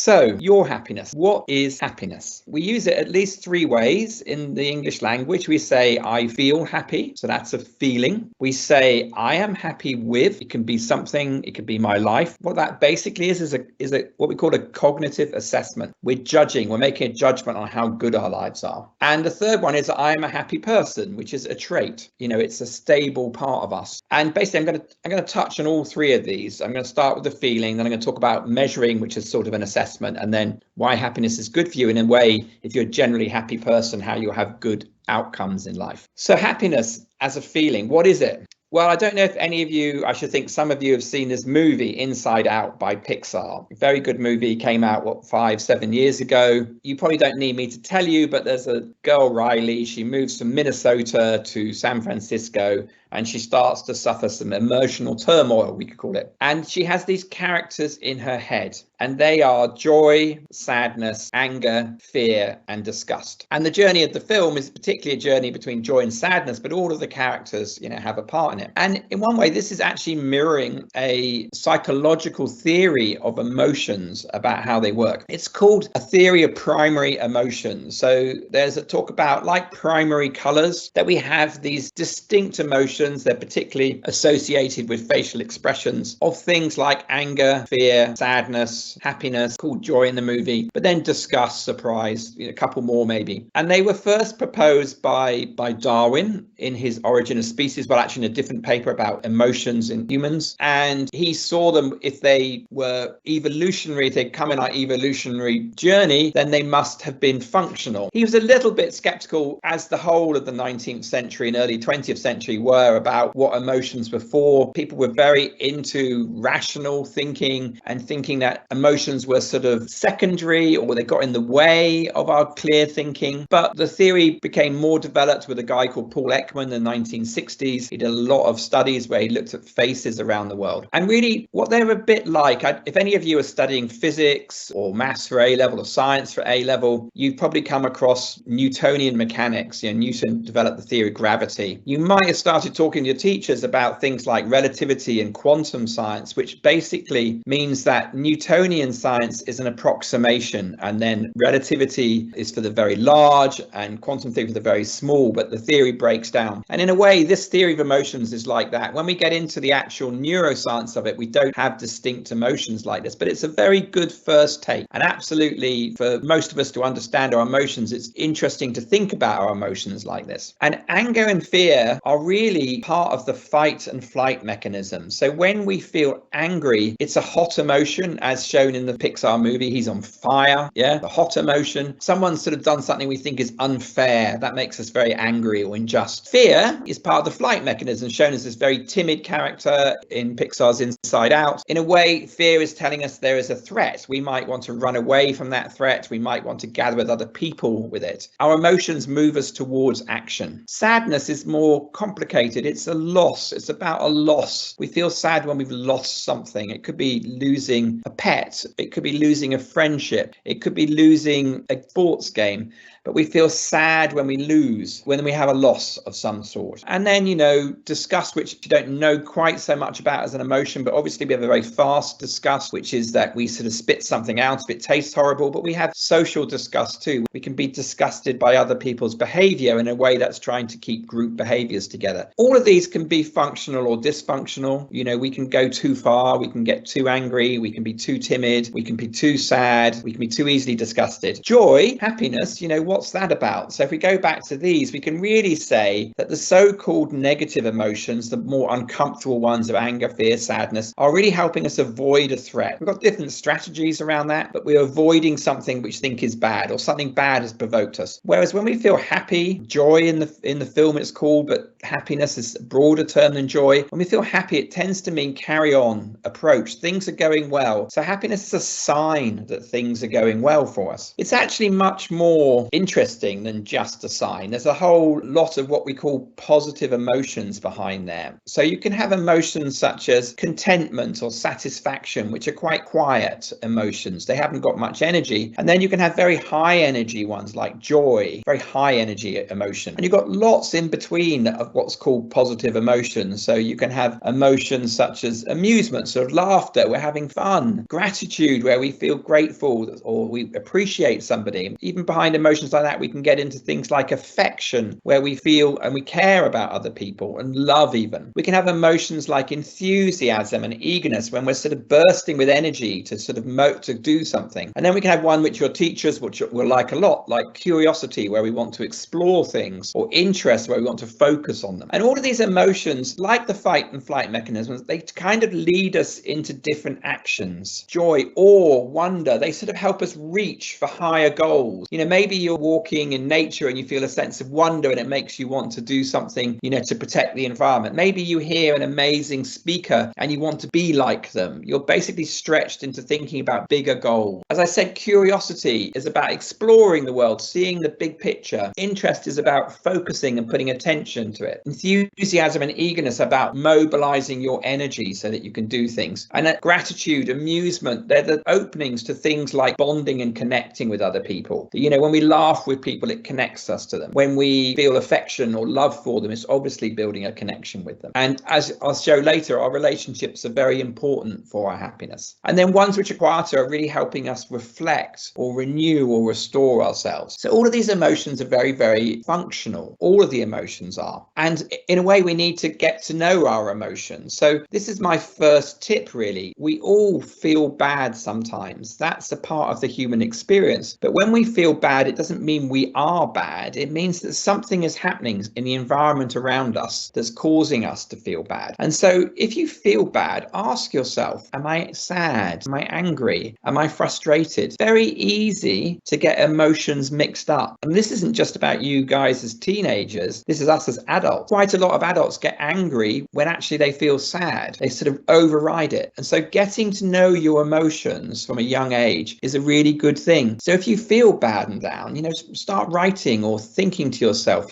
So, your happiness. What is happiness? We use it at least 3 ways in the English language. We say, I feel happy. So that's a feeling. We say, I am happy with. It can be something. It could be my life. What that basically is a what we call a cognitive assessment. We're judging. We're making a judgment on how good our lives are. And the third one is, I am a happy person, which is a trait. It's a stable part of us. And basically, I'm going to touch on all 3 of these. I'm going to start with the feeling. Then I'm going to talk about measuring, which is sort of an assessment, and then why happiness is good for you, in a way, if you're a generally happy person, how you'll have good outcomes in life. So happiness as a feeling, what is it? Well, I don't know if any of you, I should think some of you have seen this movie, Inside Out by Pixar. A very good movie, came out, 5-7 years ago. You probably don't need me to tell you, but there's a girl, Riley, she moves from Minnesota to San Francisco, and she starts to suffer some emotional turmoil, we could call it. And she has these characters in her head, and they are joy, sadness, anger, fear, and disgust. And the journey of the film is particularly a journey between joy and sadness, but all of the characters, have a part in it. And in one way, this is actually mirroring a psychological theory of emotions about how they work. It's called a theory of primary emotions. So there's a talk about, like primary colors, that we have these distinct emotions. They're particularly associated with facial expressions of things like anger, fear, sadness, happiness, called joy in the movie, but then disgust, surprise, a couple more maybe. And they were first proposed by Darwin in his Origin of Species, well, actually in a different paper about emotions in humans. And he saw them, if they were evolutionary, if they'd come in our evolutionary journey, then they must have been functional. He was a little bit skeptical, as the whole of the 19th century and early 20th century were, about what emotions were for. People were very into rational thinking and thinking that emotions were sort of secondary, or they got in the way of our clear thinking. But the theory became more developed with a guy called Paul Ekman in the 1960s. He did a lot of studies where he looked at faces around the world. And really what they're a bit like, if any of you are studying physics or maths for A level or science for A level, you've probably come across Newtonian mechanics. Newton developed the theory of gravity. You might have started talking to your teachers about things like relativity and quantum science, which basically means that Newtonian science is an approximation, and then relativity is for the very large and quantum theory for the very small, but the theory breaks down. And in a way, this theory of emotions is like that. When we get into the actual neuroscience of it, we don't have distinct emotions like this, but it's a very good first take. And absolutely, for most of us to understand our emotions, it's interesting to think about our emotions like this. And anger and fear are really part of the fight and flight mechanism. So when we feel angry, it's a hot emotion, as shown in the Pixar movie. He's on fire. Yeah, the hot emotion. Someone's sort of done something we think is unfair. That makes us very angry or unjust. Fear is part of the flight mechanism, shown as this very timid character in Pixar's Inside Out. In a way, fear is telling us there is a threat. We might want to run away from that threat. We might want to gather with other people with it. Our emotions move us towards action. Sadness is more complicated. It's a loss. It's about a loss. We feel sad when we've lost something. It could be losing a pet. It could be losing a friendship. It could be losing a sports game. But we feel sad when we lose, when we have a loss of some sort. And then, disgust, which you don't know quite so much about as an emotion, but obviously we have a very fast disgust, which is that we sort of spit something out if it tastes horrible. But we have social disgust too. We can be disgusted by other people's behavior in a way that's trying to keep group behaviors together. All of these can be functional or dysfunctional. We can go too far. We can get too angry. We can be too timid. We can be too sad. We can be too easily disgusted. Joy, happiness, what's that about? So if we go back to these, we can really say that the so-called negative emotions, the more uncomfortable ones of anger, fear, sadness, are really helping us avoid a threat. We've got different strategies around that, but we're avoiding something which we think is bad, or something bad has provoked us. Whereas when we feel happy, joy in the film it's called, but happiness is a broader term than joy. When we feel happy, it tends to mean carry on, approach, things are going well. So happiness is a sign that things are going well for us. It's actually much more interesting than just a sign. There's a whole lot of what we call positive emotions behind there. So you can have emotions such as contentment or satisfaction, which are quite quiet emotions. They haven't got much energy. And then you can have very high energy ones like joy, very high energy emotion. And you've got lots in between of what's called called positive emotions. So you can have emotions such as amusement, sort of laughter, we're having fun, gratitude, where we feel grateful or we appreciate somebody. Even behind emotions like that, we can get into things like affection, where we feel and we care about other people, and love even. We can have emotions like enthusiasm and eagerness, when we're sort of bursting with energy to sort of to do something. And then we can have one which your teachers will like a lot, like curiosity, where we want to explore things, or interest, where we want to focus on them. And all of these emotions, like the fight and flight mechanisms, they kind of lead us into different actions. Joy, awe, wonder, they sort of help us reach for higher goals. Maybe you're walking in nature and you feel a sense of wonder and it makes you want to do something, to protect the environment. Maybe you hear an amazing speaker and you want to be like them. You're basically stretched into thinking about bigger goals. As I said, curiosity is about exploring the world, seeing the big picture. Interest is about focusing and putting attention to it. Enthusiasm and eagerness about mobilizing your energy so that you can do things. And gratitude, amusement, they're the openings to things like bonding and connecting with other people. When we laugh with people, it connects us to them. When we feel affection or love for them, it's obviously building a connection with them. And as I'll show later, our relationships are very important for our happiness. And then ones which are quieter are really helping us reflect or renew or restore ourselves. So all of these emotions are very, very functional. All of the emotions are. And in a way, we need to get to know our emotions. So this is my first tip, really. We all feel bad sometimes. That's a part of the human experience. But when we feel bad, it doesn't mean we are bad. It means that something is happening in the environment around us that's causing us to feel bad. And so if you feel bad, ask yourself, am I sad? Am I angry? Am I frustrated? Very easy to get emotions mixed up. And this isn't just about you guys as teenagers. This is us as adults. Quite a lot of adults get angry when actually they feel sad. They sort of override it. And so getting to know your emotions from a young age is a really good thing. So if you feel bad and down, start writing or thinking to yourself,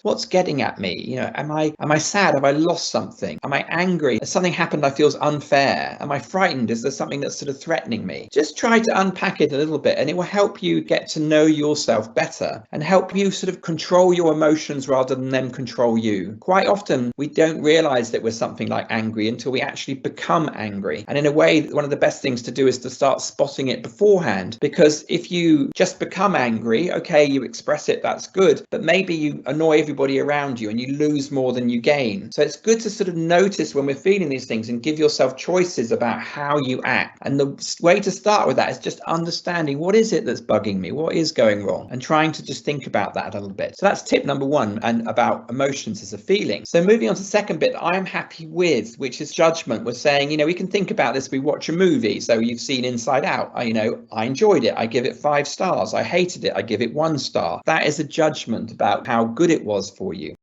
what's getting at me? Am I sad? Have I lost something? Am I angry? Has something happened that feels unfair? Am I frightened? Is there something that's sort of threatening me? Just try to unpack it a little bit, and it will help you get to know yourself better and help you sort of control your emotions rather than them control you. Quite often, we don't realize that we're something like angry until we actually become angry. And in a way, one of the best things to do is to start spotting it beforehand, because if you just become angry, okay, you express it, that's good, but maybe you annoy everybody around you and you lose more than you gain. So it's good to sort of notice when we're feeling these things and give yourself choices about how you act. And the way to start with that is just understanding, what is it that's bugging me? What is going wrong? And trying to just think about that a little bit. So that's tip number one, and about emotions as a feeling. So moving on to the second bit, I am happy with, which is judgment. We're saying, we can think about this. We watch a movie. So you've seen Inside Out. I enjoyed it. I give it 5 stars. I hated it. I give it 1 star. That is a judgment about how good it was for you.